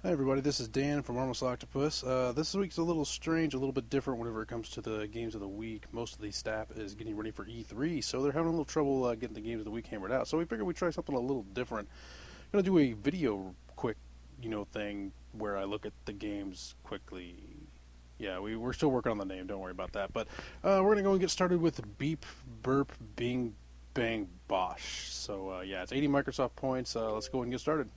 Hi everybody, this is Dan from Armless Octopus. This week's a little strange, a little bit different whenever it comes to the games of the week. Most of the staff is getting ready for E3, so they're having a little trouble getting the games of the week hammered out. So we figured we'd try something a little different. I'm going to do a video quick, thing where I look at the games quickly. Yeah, we're still working on the name, don't worry about that. But we're going to go and get started with Beep, Burp, Bing, Bang, Bosh. So yeah, it's 80 Microsoft points. Let's go and get started.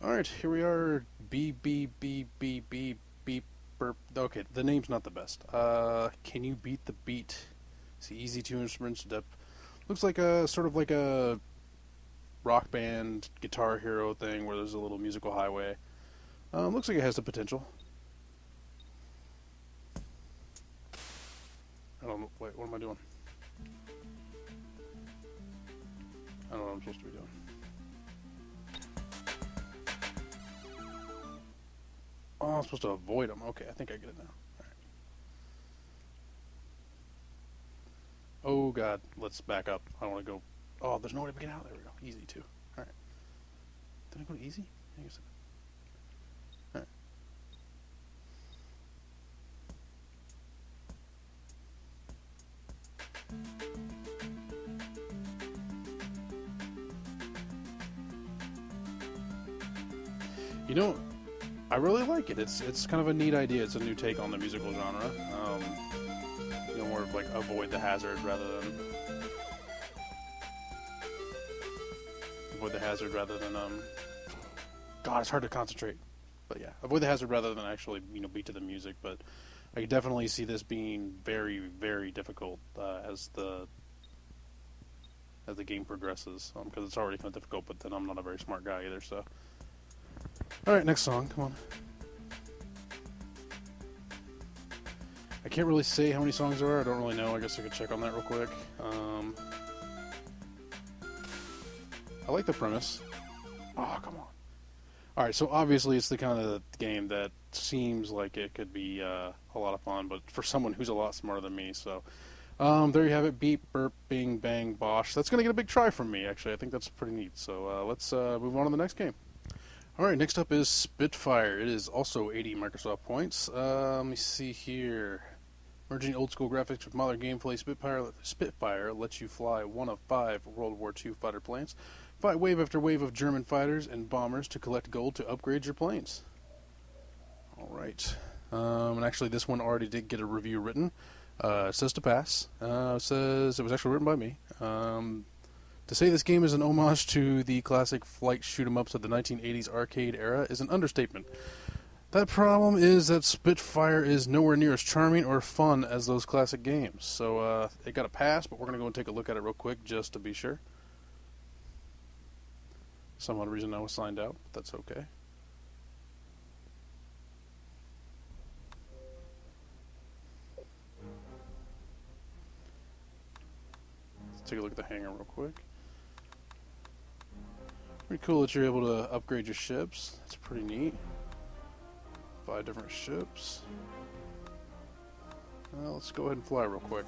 Alright, here we are. bbbbb beep burp. Okay, the name's not the best. Can you beat the beat? See, easy two instruments. Looks like a sort of like a rock band Guitar Hero thing where there's a little musical highway. Looks like it has the potential. I don't know. Wait, what am I doing? I don't know what I'm supposed to be doing. Oh, I'm supposed to avoid them. Okay, I think I get it now. All right. Oh, God. Let's back up. I don't want to go... Oh, there's no way to get out. There we go. Easy, too. All right. Did I go to easy? I guess... All right. You know... I really like it. It's kind of a neat idea. It's a new take on the musical genre. More of like avoid the hazard rather than God, it's hard to concentrate. But yeah, avoid the hazard rather than actually beat to the music. But I could definitely see this being very, very difficult as the game progresses. Because it's already kind of difficult. But then I'm not a very smart guy either, so. Alright, next song, come on. I can't really say how many songs there are, I don't really know, I guess I could check on that real quick. I like the premise. Oh, come on. Alright, so obviously it's the kind of game that seems like it could be a lot of fun, but for someone who's a lot smarter than me, so... there you have it, beep, burp, bing, bang, bosh. That's going to get a big try from me, actually, I think that's pretty neat, so let's move on to the next game. Alright, next up is Spitfire. It is also 80 Microsoft points. Let me see here. Merging old school graphics with modern gameplay, Spitfire lets you fly one of 5 World War II fighter planes. Fight wave after wave of German fighters and bombers to collect gold to upgrade your planes. Alright. And actually this one already did get a review written. It says to pass. It says it was actually written by me. To say this game is an homage to the classic flight shoot-'em-ups of the 1980s arcade era is an understatement. That problem is that Spitfire is nowhere near as charming or fun as those classic games. So it got a pass, but we're going to go and take a look at it real quick just to be sure. Some odd reason I was signed out, but that's okay. Let's take a look at the hangar real quick. Pretty cool that you're able to upgrade your ships. That's pretty neat. 5 different ships. Well, let's go ahead and fly real quick.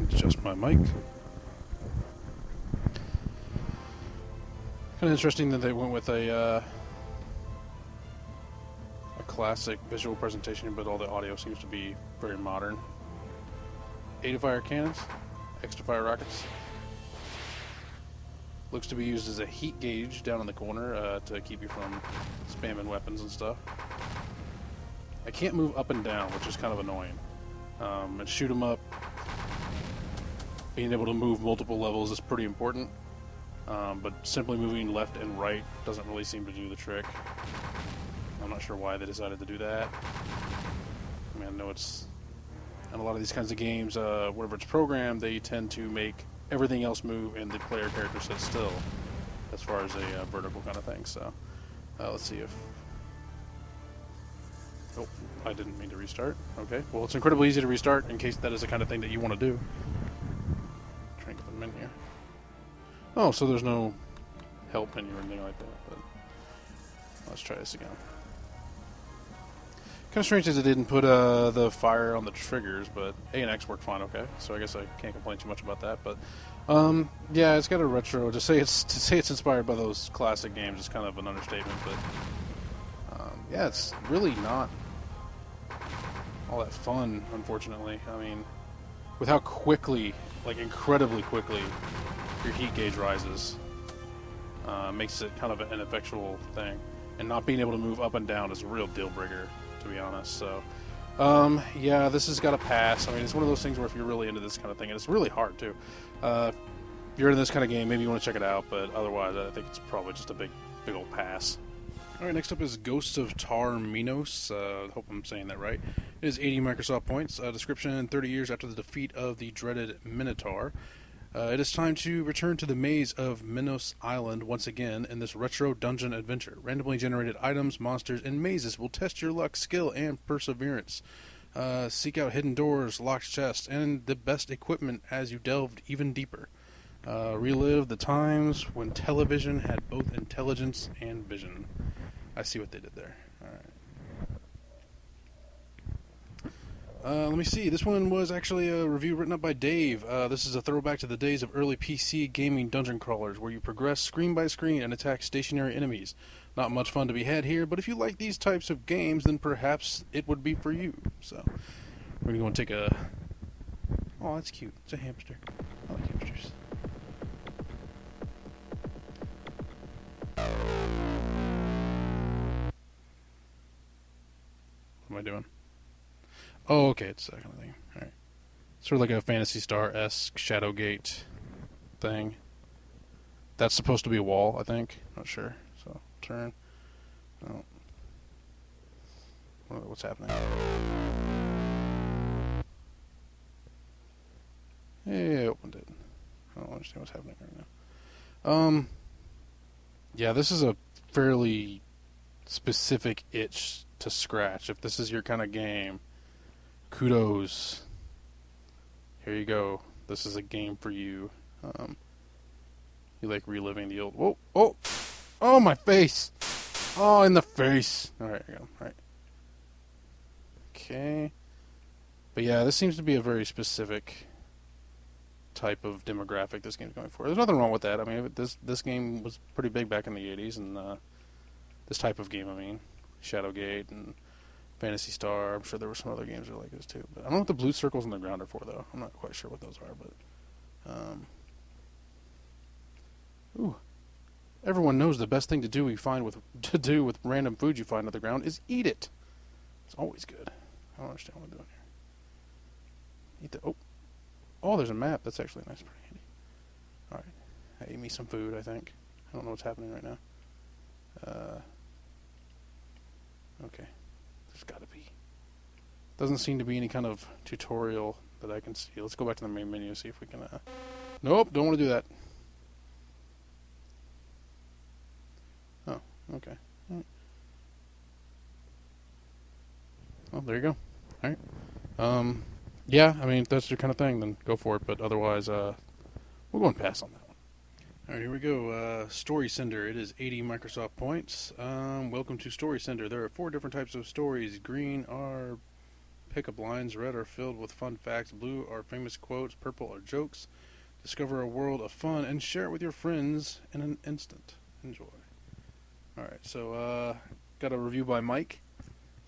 Adjust my mic. Kind of interesting that they went with a classic visual presentation, but all the audio seems to be very modern. 8 fire cannons, extra fire rockets. Looks to be used as a heat gauge down in the corner to keep you from spamming weapons and stuff. I can't move up and down, which is kind of annoying. And shoot 'em up, being able to move multiple levels is pretty important. But simply moving left and right doesn't really seem to do the trick. I'm not sure why they decided to do that. I mean, I know it's... in a lot of these kinds of games, wherever it's programmed, they tend to make everything else move and the player character sits still as far as a vertical kind of thing. So let's see if... Oh, I didn't mean to restart. Okay, well, it's incredibly easy to restart in case that is the kind of thing that you want to do. Try and get them in here. Oh, so there's no help menu or anything like that. But Let's try this again. Kind of strange that they didn't put the fire on the triggers, but A and X work fine, okay. So I guess I can't complain too much about that. But yeah, it's got a retro. To say it's inspired by those classic games is kind of an understatement. But yeah, it's really not all that fun, unfortunately. I mean, with how quickly, like incredibly quickly, your heat gauge rises, makes it kind of an ineffectual thing, and not being able to move up and down is a real deal breaker, to be honest. So yeah, this has got to pass. I mean, it's one of those things where if you're really into this kind of thing, and it's really hard too, if you're into this kind of game, maybe you want to check it out, but otherwise I think it's probably just a big old pass. Alright, next up is Ghosts of Tarr-Minos. Hope I'm saying that right. It is 80 Microsoft points. Description: 30 years after the defeat of the dreaded Minotaur, it is time to return to the maze of Minos Island once again in this retro dungeon adventure. Randomly generated items, monsters, and mazes will test your luck, skill, and perseverance. Seek out hidden doors, locked chests, and the best equipment as you delved even deeper. Relive the times when television had both intelligence and vision. I see what they did there. Alright. Let me see. This one was actually a review written up by Dave. This is a throwback to the days of early PC gaming dungeon crawlers, where you progress screen by screen and attack stationary enemies. Not much fun to be had here, but if you like these types of games, then perhaps it would be for you. So, we're going to go and take a... Oh, that's cute. It's a hamster. I like hamsters. What am I doing? Oh, okay, it's that kind of thing. Alright. Sort of like a Phantasy Star-esque Shadowgate thing. That's supposed to be a wall, I think. Not sure. So, turn. Oh. What's happening? Hey, I opened it. I don't understand what's happening right now. Yeah, this is a fairly specific itch to scratch. If this is your kind of game, kudos. Here you go. This is a game for you. You like reliving the old... Oh, my face! Oh, in the face! Alright, here we go. Alright. Okay. But yeah, this seems to be a very specific type of demographic this game's going for. There's nothing wrong with that. I mean, this game was pretty big back in the 80s, and this type of game, I mean, Shadowgate and Phantasy Star. I'm sure there were some other games that are like this too. But I don't know what the blue circles on the ground are for, though. I'm not quite sure what those are, but ooh. Everyone knows the best thing to do with random food you find on the ground is eat it. It's always good. I don't understand what I'm doing here. Eat the Oh, there's a map. That's actually nice, pretty handy. All right, I ate me some food. I think. I don't know what's happening right now. Okay, there's got to be. Doesn't seem to be any kind of tutorial that I can see. Let's go back to the main menu and see if we can. Nope, don't want to do that. Oh, okay. All right. Well, there you go. All right. Yeah, I mean, if that's your kind of thing, then go for it. But otherwise, we'll go and pass on that one. All right, here we go. Story Sender. It is 80 Microsoft points. Welcome to Story Sender. There are 4 different types of stories. Green are pickup lines. Red are filled with fun facts. Blue are famous quotes. Purple are jokes. Discover a world of fun and share it with your friends in an instant. Enjoy. All right, so got a review by Mike.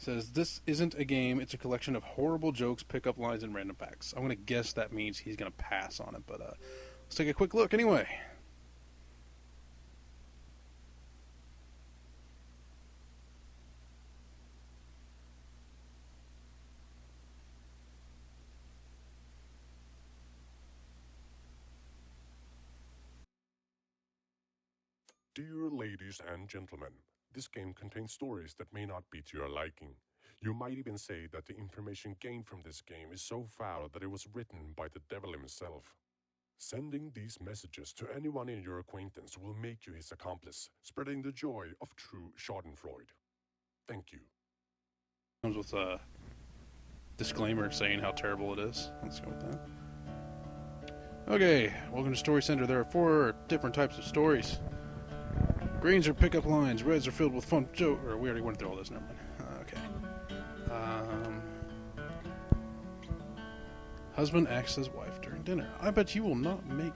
Says, this isn't a game, it's a collection of horrible jokes, pickup lines, and random facts. I'm going to guess that means he's going to pass on it, but let's take a quick look anyway. Dear ladies and gentlemen, this game contains stories that may not be to your liking. You might even say that the information gained from this game is so foul that it was written by the devil himself. Sending these messages to anyone in your acquaintance will make you his accomplice, spreading the joy of true schadenfreude. Thank you. Comes with a disclaimer saying how terrible it is. Let's go with that. Okay, welcome to Story Center. There are 4 different types of stories. Greens are pickup lines. Reds are filled with fun joke. Or we already went through all this. Never mind. Okay. Husband asks his wife during dinner. I bet you will not make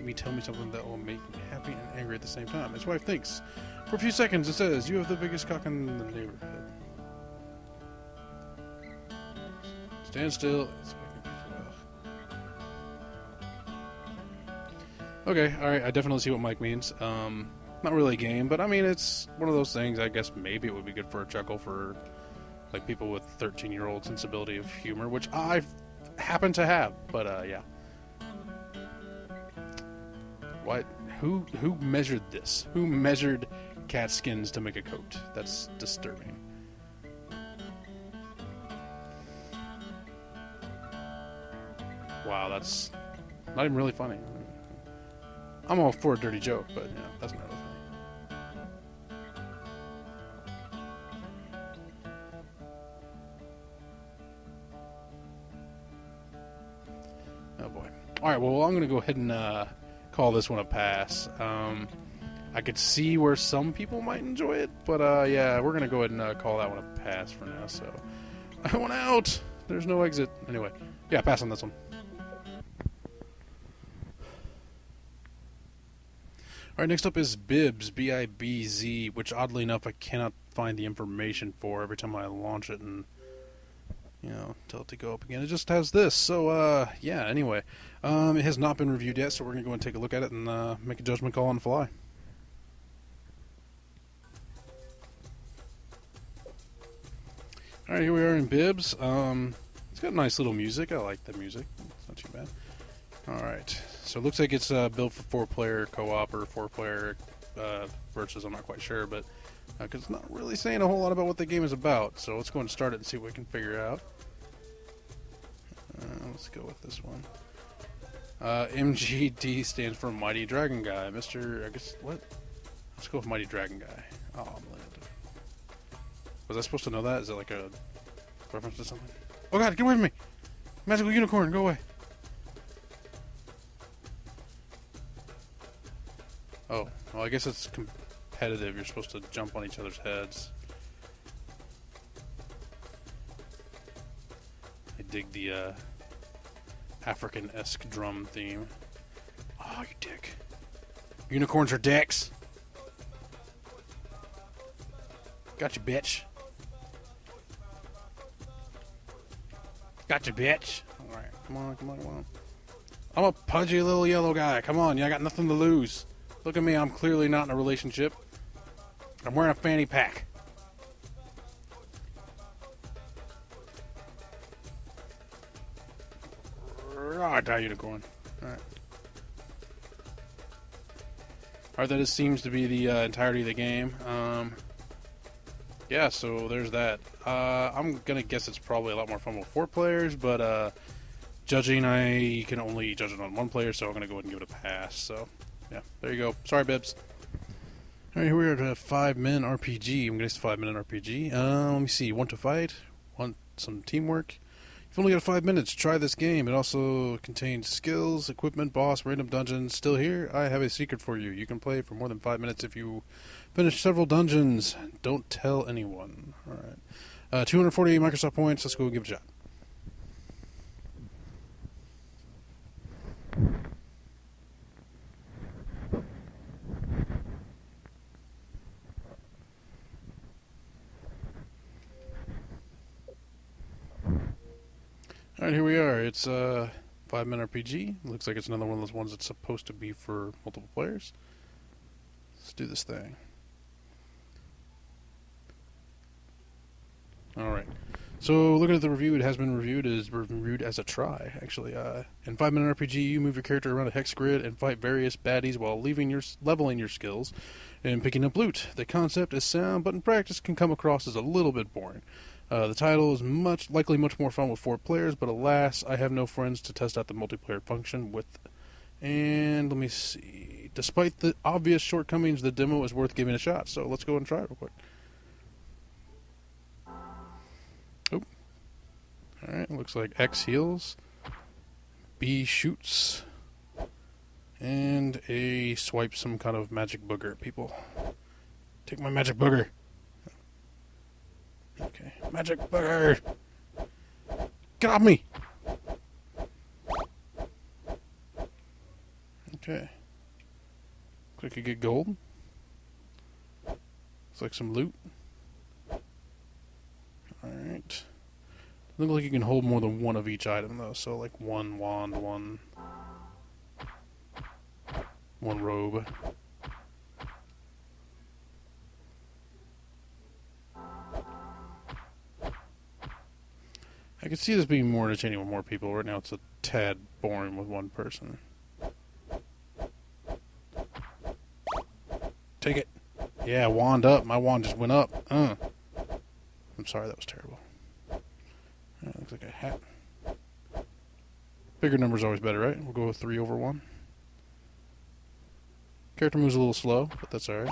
me tell me something that will make me happy and angry at the same time. His wife thinks. For a few seconds, it says, "You have the biggest cock in the neighborhood." Stand still. Okay, alright, I definitely see what Mike means. Not really a game, but I mean, it's one of those things, I guess maybe it would be good for a chuckle for, like, people with 13-year-old sensibility of humor, which I happen to have, but, yeah. What? Who measured this? Who measured cat skins to make a coat? That's disturbing. Wow, that's not even really funny. I'm all for a dirty joke, but yeah, that's not really funny. Oh boy. Alright, well, I'm going to go ahead and call this one a pass. I could see where some people might enjoy it, but yeah, we're going to go ahead and call that one a pass for now, so. I want out! There's no exit. Anyway, yeah, pass on this one. Alright, next up is Bibz, B-I-B-Z, which oddly enough I cannot find the information for every time I launch it and, you know, tell it to go up again. It just has this. So, yeah, anyway. It has not been reviewed yet, so we're going to go and take a look at it and make a judgment call on the fly. Alright, here we are in Bibz. It's got nice little music. I like the music. It's not too bad. Alright, so it looks like it's built for 4-player co-op or 4-player versus, I'm not quite sure, but because it's not really saying a whole lot about what the game is about, so let's go and start it and see what we can figure out. Let's go with this one. MGD stands for Mighty Dragon Guy. I guess, what? Let's go with Mighty Dragon Guy. Oh, I'm was I supposed to know that? Is it like a reference to something? Oh god, get away from me! Magical unicorn, go away! Oh, well, I guess it's competitive. You're supposed to jump on each other's heads. I dig the African-esque drum theme. Oh, you dick. Unicorns are dicks. Gotcha, bitch. Gotcha, bitch. Alright, come on, come on, come on. I'm a pudgy little yellow guy. Come on, I got nothing to lose. Look at me, I'm clearly not in a relationship. I'm wearing a fanny pack. Ah, die unicorn. Alright. Alright, that seems to be the entirety of the game. Yeah, so there's that. I'm gonna guess it's probably a lot more fun with 4 players, but judging, I can only judge it on 1 player, so I'm gonna go ahead and give it a pass. So, yeah, there you go. Sorry, Bibz. Alright, here we are at a 5-min RPG. I'm gonna guess 5-minute RPG. Let me see. Want to fight? Want some teamwork? You've only got 5 minutes. Try this game. It also contains skills, equipment, boss, random dungeons. Still here? I have a secret for you. You can play for more than 5 minutes if you finish several dungeons. Don't tell anyone. Alright. 240 Microsoft points. Let's go and give it a shot. Alright, here we are. It's a 5-minute RPG. Looks like it's another one of those ones that's supposed to be for multiple players. Let's do this thing. Alright. So, looking at the review, it has been reviewed as a try, actually. In 5-minute RPG, you move your character around a hex grid and fight various baddies while leveling your skills and picking up loot. The concept is sound, but in practice can come across as a little bit boring. The title is likely much more fun with 4 players, but alas, I have no friends to test out the multiplayer function with. And let me see. Despite the obvious shortcomings, the demo is worth giving a shot. So let's go and try it real quick. Oh. Alright, looks like X heals. B shoots. And a swipe some kind of magic booger at people. Take my magic booger. Okay, magic booger! Get off me! Okay. Looks like you get gold. Looks like some loot. Alright. Looks like you can hold more than one of each item though, so like one wand, one robe. I could see this being more entertaining with more people. Right now it's a tad boring with one person. Take it. Yeah, wand up. My wand just went up. I'm sorry, that was terrible. Looks like a hat. Bigger number's always better, right? We'll go with 3 over 1. Character moves a little slow, but that's alright.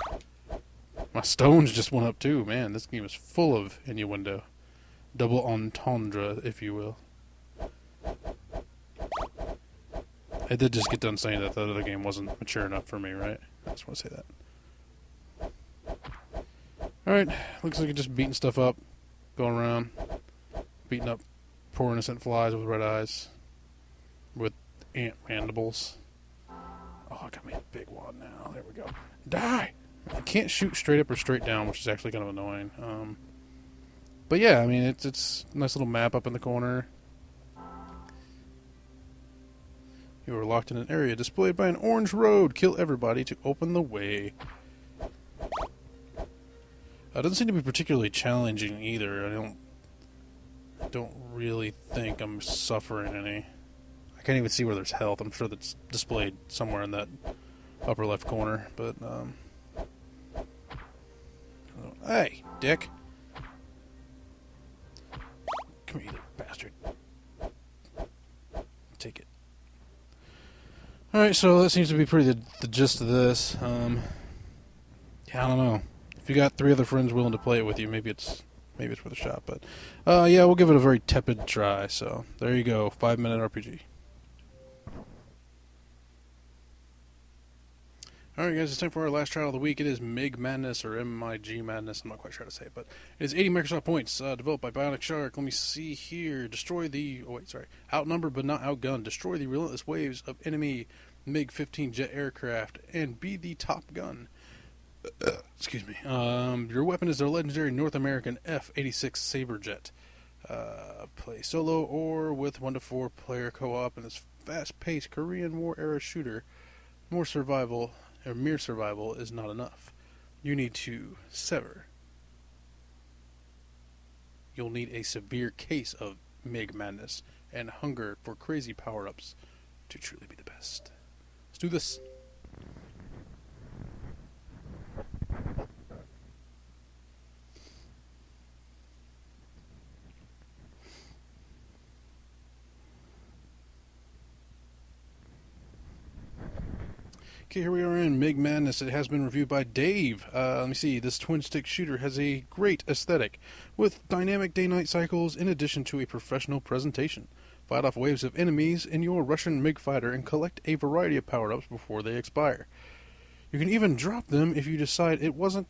My stones just went up too. Man, this game is full of innuendo. Double entendre, if you will. I did just get done saying that the other game wasn't mature enough for me, right? I just want to say that. Alright, looks like you're just beating stuff up. Going around. Beating up poor innocent flies with red eyes. With ant mandibles. Oh, I got me a big one now. There we go. Die! I can't shoot straight up or straight down, which is actually kind of annoying. But yeah, I mean, it's a nice little map up in the corner. You are locked in an area displayed by an orange road. Kill everybody to open the way. It doesn't seem to be particularly challenging either. I don't really think I'm suffering any. I can't even see where there's health. I'm sure that's displayed somewhere in that upper left corner. But hey, dick. Come here, you little bastard. Take it. Alright, so that seems to be pretty the gist of this. Yeah, I don't know. If you got 3 other friends willing to play it with you, maybe it's worth a shot. But yeah, we'll give it a very tepid try. So there you go, 5-minute RPG. Alright guys, it's time for our last trial of the week. It is MiG Madness, or MiG Madness, I'm not quite sure how to say it, but it is 80 Microsoft points, developed by Bionic Shark. Let me see here. Outnumbered but not outgunned. Destroy the relentless waves of enemy MiG-15 jet aircraft, and be the top gun. Excuse me. Your weapon is their legendary North American F-86 Sabre jet. Play solo or with 1 to 4 player co-op in this fast-paced Korean War-era shooter. Mere survival is not enough. You need to sever. You'll need a severe case of MiG Madness and hunger for crazy power-ups to truly be the best. Let's do this. Okay, here we are in MiG Madness. It has been reviewed by Dave. Let me see. This twin-stick shooter has a great aesthetic, with dynamic day-night cycles in addition to a professional presentation. Fight off waves of enemies in your Russian MiG fighter and collect a variety of power-ups before they expire. You can even drop them if you decide it wasn't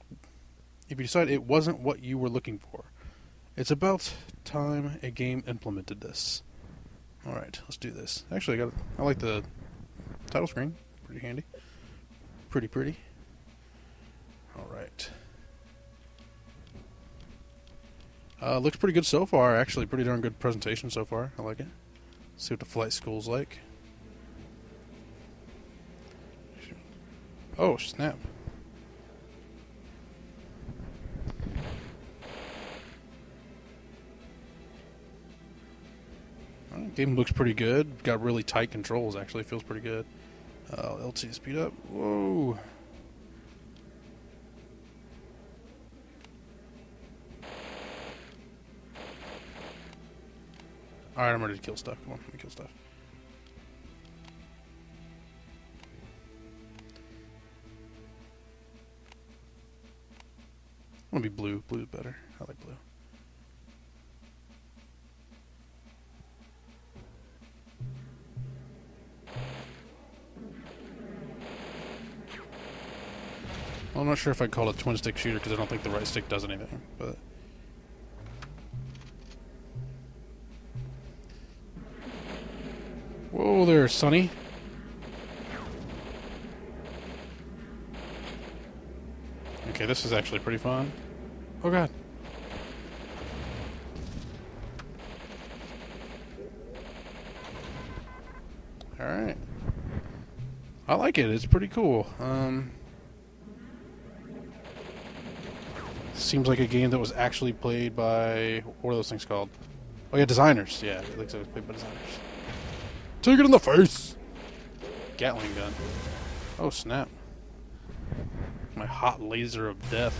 what you were looking for. It's about time a game implemented this. All right, let's do this. Actually, I like the title screen. Pretty handy. Pretty. Alright. Looks pretty good so far, actually. Pretty darn good presentation so far. I like it. See what the flight school's like. Oh, snap. Game looks pretty good. Got really tight controls, actually. Feels pretty good. LT speed up. Whoa. Alright, I'm ready to kill stuff. Come on, let me kill stuff. I want to be blue. Blue's better. I like blue. I'm not sure if I'd call it a twin-stick shooter because I don't think the right stick does anything, but... Whoa there, Sonny. Okay, this is actually pretty fun. Oh god. Alright. I like it, it's pretty cool. Seems like a game that was actually played by... What are those things called? Oh yeah, designers. Yeah, it looks like it was played by designers. Take it in the face! Gatling gun. Oh snap. My hot laser of death.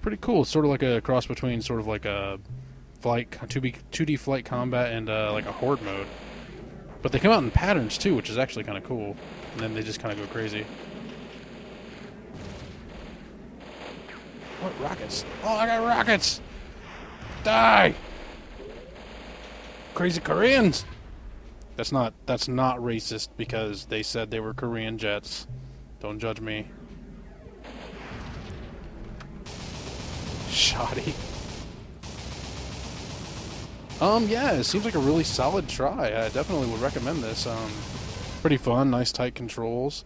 Pretty cool. It's sort of like a cross between sort of like a flight 2D flight combat and like a horde mode. But they come out in patterns too, which is actually kind of cool. And then they just kind of go crazy. What rockets? Oh, I got rockets! Die! Crazy Koreans! That's not racist because they said they were Korean jets. Don't judge me. Shoddy. Yeah, it seems like a really solid try. I definitely would recommend this. Pretty fun, nice tight controls.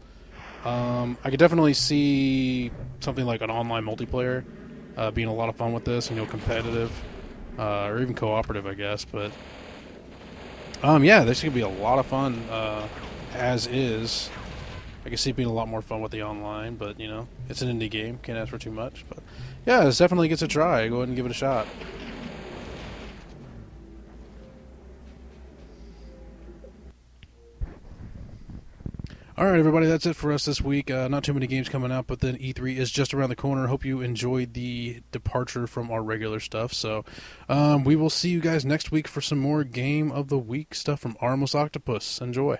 I could definitely see something like an online multiplayer being a lot of fun with this, you know, competitive, or even cooperative, I guess, but yeah, this could be a lot of fun as is. I can see it being a lot more fun with the online, but, you know, it's an indie game, can't ask for too much, but yeah, this definitely gets a try. Go ahead and give it a shot. Alright everybody, that's it for us this week. Not too many games coming out, but then E3 is just around the corner. Hope you enjoyed the departure from our regular stuff. So we will see you guys next week for some more Game of the Week stuff from Armless Octopus. Enjoy.